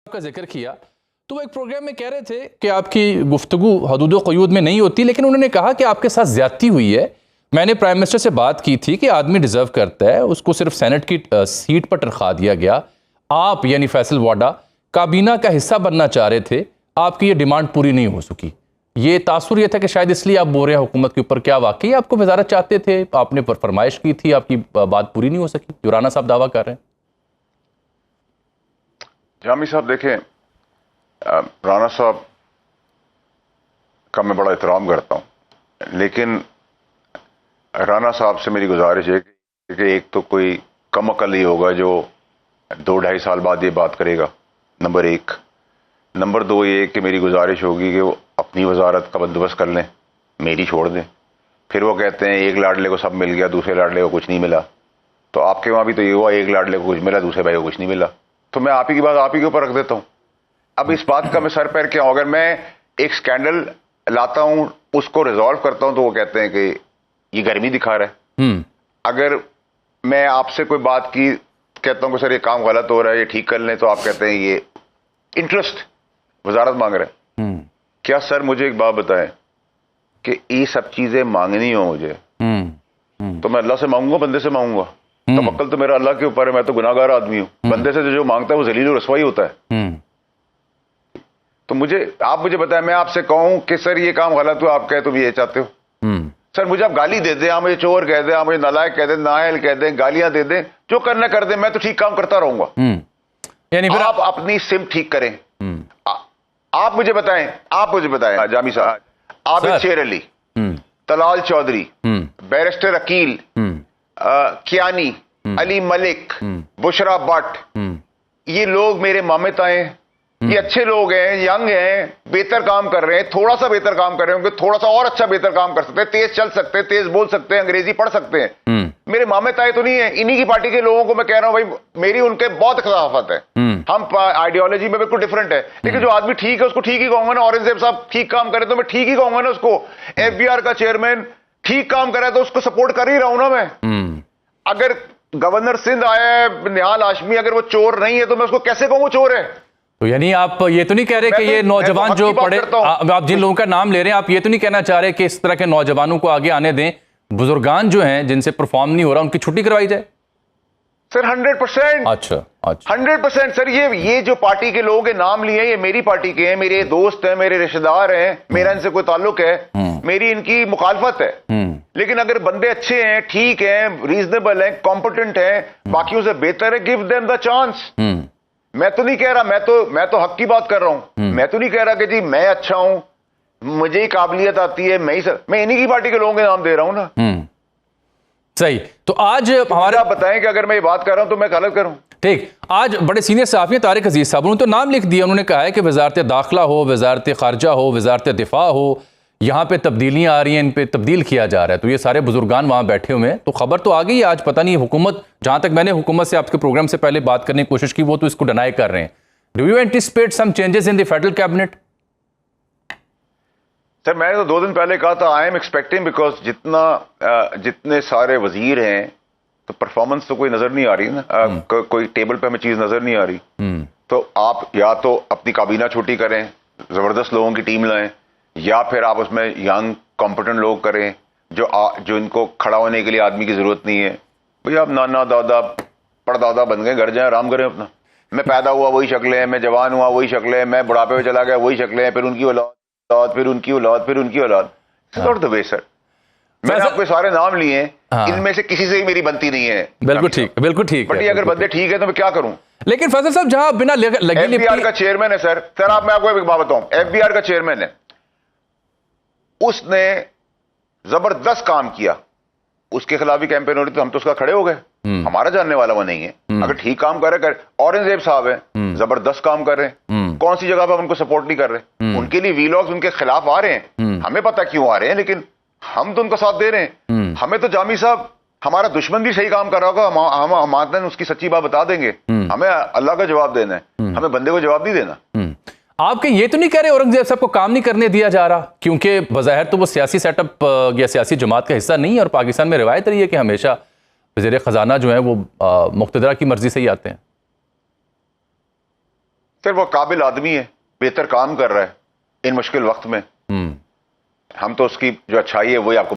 का जिक्र किया तो वो एक प्रोग्राम में कह रहे थे कि आपकी गुफ्तगू हदूद व क़यूद में नहीं होती, लेकिन उन्होंने कहा कि आपके साथ ज़्यादती हुई है। मैंने प्राइम मिनिस्टर से बात की थी कि आदमी डिज़र्व करता है, उसको सिर्फ सेनेट की सीट पर तनख्वाह दिया गया। आप यानी फैसल वाडा काबीना का हिस्सा बनना चाह रहे थे, आपकी ये डिमांड पूरी नहीं हो सकी। ये तासुर ये था कि शायद इसलिए आप बोल रहे हैं हुकूमत के ऊपर। क्या वाकई आपको वजारत चाहते थे? आपने फरमाइश की थी, आपकी बात पूरी नहीं हो सकी, जो राना साहब दावा कर रहे हैं? जामी साहब देखें, राना साहब का मैं बड़ा एहतराम करता हूँ, लेकिन राना साहब से मेरी गुजारिश है कि एक तो कोई कम अकल ही होगा जो 2-2.5 साल बाद ये बात करेगा, नंबर एक। नंबर दो ये कि मेरी गुजारिश होगी कि वो अपनी वजारत का बंदोबस्त कर लें, मेरी छोड़ दें। फिर वो कहते हैं एक लाडले को सब मिल गया, दूसरे लाडले को कुछ नहीं मिला। तो आपके वहाँ भी तो ये हुआ, एक लाडले को कुछ मिला, दूसरे भाई को कुछ नहीं मिला। तो मैं आप ही की बात आप ही के ऊपर रख देता हूँ। अब इस बात का मैं सर पैर क्या हूँ? अगर मैं एक स्कैंडल लाता हूँ, उसको रिजॉल्व करता हूँ, तो वो कहते हैं कि ये गर्मी दिखा रहा है। अगर मैं आपसे कोई बात की कहता हूँ कि सर ये काम गलत हो रहा है, ये ठीक कर लें, तो आप कहते हैं ये इंटरेस्ट वजारत मांग रहे हैं। क्या सर मुझे एक बात बताएं कि ये सब चीजें मांगनी हो मुझे, तो मैं अल्लाह से मांगूंगा, बंदे से मांगूंगा? तवक्कल तो मेरा अल्लाह के ऊपर है, मैं तो गुनाहगार आदमी हूँ। बंदे से जो मांगता है वो जलील और रसवाई होता है। तो आप मुझे बताएं, मैं आपसे कहूं कि सर ये काम गलत हुआ, आप कहे तुम ये चाहते हो? सर मुझे आप गाली दे दें, आप मुझे चोर कह दें, आप मुझे नालायक कह दें, नाअहल कह दें, गालियां दे दें, जो करना कर दें, मैं तो ठीक काम करता रहूंगा। यानी फिर आप अपनी सिम ठीक करें। आप मुझे बताएं जामी साहब, आबिद शेर अली, तलाल चौधरी, बैरिस्टर अकील, कियानी, अली मलिक, बुशरा भट्ट, ये लोग मेरे मामेताए, ये अच्छे लोग हैं, यंग हैं, बेहतर काम कर रहे हैं, थोड़ा सा बेहतर काम कर रहे होंगे, थोड़ा सा और अच्छा बेहतर काम कर सकते हैं, तेज चल सकते हैं, तेज बोल सकते हैं, अंग्रेजी पढ़ सकते हैं। मेरे मामेताए तो नहीं है। इन्हीं की पार्टी के लोगों को मैं कह रहा हूं भाई मेरी उनके बहुत खिलाफत है। हम आइडियोलॉजी में बिल्कुल डिफरेंट है, लेकिन जो आदमी ठीक है उसको ठीक ही कहूंगा ना। औरंगजेब साहब ठीक काम करे तो मैं ठीक ही कहूंगा ना उसको। FBI का चेयरमैन ठीक काम करे तो उसको सपोर्ट कर ही रहा हूं ना मैं। अगर गवर्नर सिंध आया है निहाल हाशमी, अगर वो चोर नहीं है तो मैं उसको कैसे कहूँ चोर है? तो यानी आप ये तो नहीं कह रहे कि ये नौजवान जो पढ़े, आप जिन लोगों का नाम ले रहे हैं, आप ये तो नहीं कहना चाह रहे कि इस तरह के नौजवानों को आगे आने दें, बुजुर्गान जो हैं जिनसे परफॉर्म नहीं हो रहा उनकी छुट्टी करवाई जाए? सर 100%। अच्छा 100% सर। ये जो पार्टी के लोग हैं नाम लिए, ये मेरी पार्टी के हैं, मेरे दोस्त हैं, मेरे रिश्तेदार हैं, मेरा इनसे कोई ताल्लुक है, मेरी इनकी मुखालफत है। लेकिन अगर बंदे अच्छे हैं, ठीक हैं, रीजनेबल हैं, कॉम्पिटेंट हैं, बाकियों से बेहतर है, गिव देम द चांस। मैं तो नहीं कह रहा, मैं तो हक की बात कर रहा हूं। मैं तो नहीं कह रहा कि जी मैं अच्छा हूं, मुझे ही काबिलियत आती है, मैं इन्हीं की पार्टी के लोगों के नाम दे रहा हूं ना। सही। तो आज हमारे आप बताएं कि अगर मैं ये बात कर रहा हूं तो मैं गलत करूं? ठीक। आज बड़े सीनियर सहाफ़ी हैं तारिक अजीज साहब, उन्होंने तो नाम लिख दिया। उन्होंने कहा है कि वजारत दाखिला हो, वजारत खारजा हो, वजारत दिफा हो, यहाँ पे तब्दीलियाँ आ रही हैं, इन पे तब्दील किया जा रहा है। तो ये सारे बुजुर्गान वहाँ बैठे हुए हैं, तो खबर तो आ गई आज। पता नहीं हुकूमत, जहाँ तक मैंने हुकूमत से आपके प्रोग्राम से पहले बात करने की कोशिश की, वो तो इसको डिनाई कर रहे हैं। Do you anticipate some changes in the federal cabinet? Sir मैंने तो 2 दिन पहले कहा था आई एम एक्सपेक्टिंग, बिकॉज जितने सारे वजीर हैं तो परफॉर्मेंस तो कोई नजर नहीं आ रही ना। कोई टेबल पे हमें चीज नजर नहीं आ रही। तो आप या तो अपनी काबीना छोटी करें, जबरदस्त लोगों की टीम लाएं, या फिर आप उसमें यंग कॉम्पिटेंट लोग करें जो इनको खड़ा होने के लिए आदमी की जरूरत नहीं है। भैया आप नाना दादा परदादा बन गए, घर जाए आराम करें अपना। मैं पैदा हुआ वही शक्लें हैं, मैं जवान हुआ वही शक्लें हैं, मैं बुढ़ापे में चला गया वही शक्लें हैं, फिर उनकी औलाद, फिर उनकी औलाद, फिर उनकी औलाद। Not the way sir. मैंने आपके सारे नाम लिए हैं, इनमें से किसी से ही मेरी बनती नहीं है। बिल्कुल ठीक, बिल्कुल ठीक। बट ये अगर बंदे ठीक है तो मैं क्या करूं? लेकिन फैसल साहब जहां बिना लगी FBI का चेयरमैन है सर। आप मैं आपको एक बात बताऊं, FBI का चेयरमैन है, उसने जबरदस्त काम किया, उसके खिलाफ भी कैंपेन हो रही थी, हम तो उसका खड़े हो गए। हमारा जानने वाला वो नहीं है। अगर ठीक काम कर रहे औरंगजेब साहब है, जबरदस्त काम कर रहे हैं, कौन सी जगह पर उनको सपोर्ट नहीं कर रहे? उनके लिए वीलॉग्स उनके खिलाफ आ रहे हैं, हमें पता क्यों आ रहे हैं, लेकिन हम तो उनका साथ दे रहे हैं। हमें तो जामी साहब, हमारा दुश्मन भी सही काम कर रहा होगा, हम आदतन उसकी सच्ची बात बता देंगे। हमें अल्लाह का जवाब देना है, हमें बंदे को जवाब नहीं देना। आप कहीं ये तो नहीं कह रहे औरंगजेब साहब को काम नहीं करने दिया जा रहा? क्योंकि बज़ाहिर तो वो सियासी सेटअप या सियासी जमात का हिस्सा नहीं है, और पाकिस्तान में रिवायत रही है कि हमेशा वज़ीर ख़जाना जो है वो मुक़्तदरा की मर्जी से ही आते हैं। پھر وہ قابل آدمی ہے, بہتر کام کر رہا ہے ان مشکل وقت میں. ہم تو اس کی جو اچھائی ہے وہی آپ کو